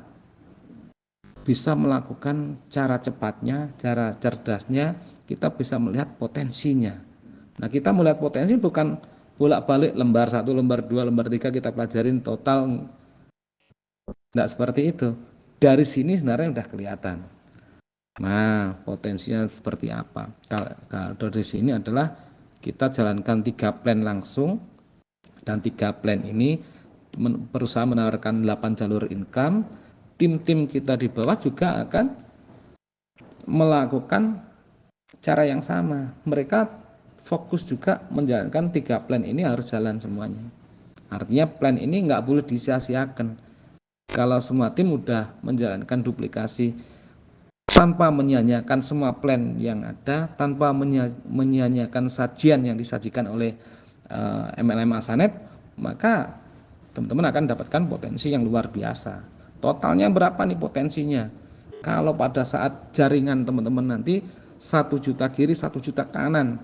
S1: bisa melakukan cara cepatnya, cara cerdasnya, kita bisa melihat potensinya. Nah, kita melihat potensi bukan bolak-balik lembar 1, lembar 2, lembar 3 kita pelajarin total. Tidak seperti itu. Dari sini sebenarnya sudah kelihatan. Nah, potensinya seperti apa? Kalau dari sini adalah kita jalankan 3 plan langsung, dan 3 plan ini perusahaan menawarkan 8 jalur income. Tim-tim kita di bawah juga akan melakukan cara yang sama. Mereka fokus juga menjalankan 3 plan ini, harus jalan semuanya. Artinya plan ini nggak boleh disia-siakan. Kalau semua tim udah menjalankan duplikasi tanpa menyia-nyiakan semua plan yang ada, tanpa menyia-nyiakan sajian yang disajikan oleh MLM Asanet, maka teman-teman akan dapatkan potensi yang luar biasa. Totalnya berapa nih potensinya? Kalau pada saat jaringan teman-teman nanti 1 juta kiri, 1 juta kanan,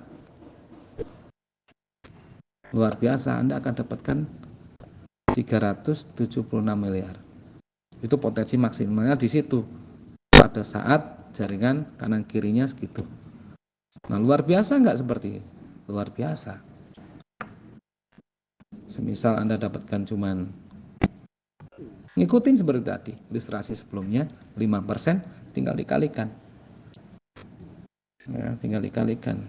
S1: luar biasa, Anda akan dapatkan 376 miliar. Itu potensi maksimalnya di situ pada saat jaringan kanan kirinya segitu. Nah, luar biasa nggak seperti ini? Luar biasa. Semisal Anda dapatkan cuman ngikutin seperti tadi ilustrasi sebelumnya 5%, tinggal dikalikan ya, tinggal dikalikan.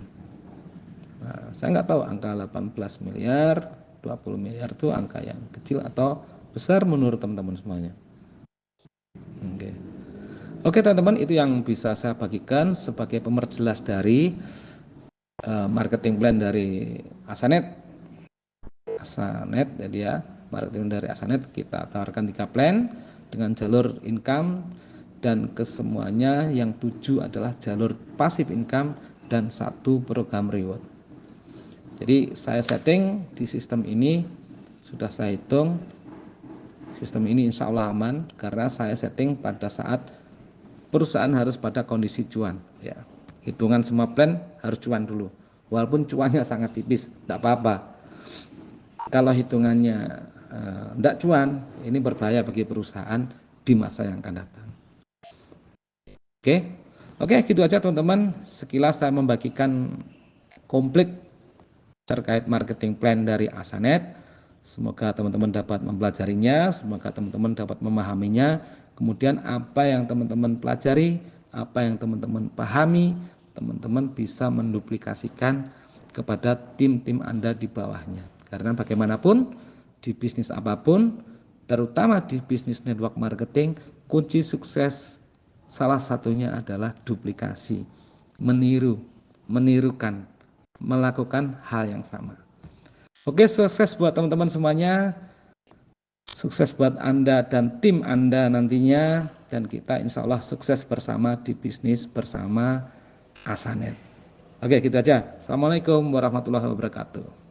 S1: Nah, saya nggak tahu angka 18 miliar 20 miliar itu angka yang kecil atau besar menurut teman-teman semuanya. Oke teman-teman, itu yang bisa saya bagikan sebagai pemerjelas dari marketing plan dari Asanet. Jadi ya, marketing dari Asanet kita tawarkan 3 plan dengan jalur income, dan kesemuanya yang 7 adalah jalur passive income dan 1 program reward. Jadi saya setting di sistem ini, sudah saya hitung sistem ini insya Allah aman karena saya setting pada saat perusahaan harus pada kondisi cuan ya. Hitungan semua plan harus cuan dulu, walaupun cuannya sangat tipis tidak apa-apa. Kalau hitungannya tidak cuan, ini berbahaya bagi perusahaan di masa yang akan datang. Oke, gitu aja teman-teman. Sekilas saya membagikan komplit terkait marketing plan dari Asanet. Semoga teman-teman dapat mempelajarinya, semoga teman-teman dapat memahaminya. Kemudian apa yang teman-teman pelajari, apa yang teman-teman pahami, teman-teman bisa menduplikasikan kepada tim-tim Anda di bawahnya. Karena bagaimanapun di bisnis apapun, terutama di bisnis network marketing, kunci sukses salah satunya adalah duplikasi, menirukan, melakukan hal yang sama. Oke, sukses buat teman-teman semuanya, sukses buat Anda dan tim Anda nantinya, dan kita insya Allah sukses bersama di bisnis bersama Asanet. Oke, gitu aja. Assalamualaikum warahmatullahi wabarakatuh.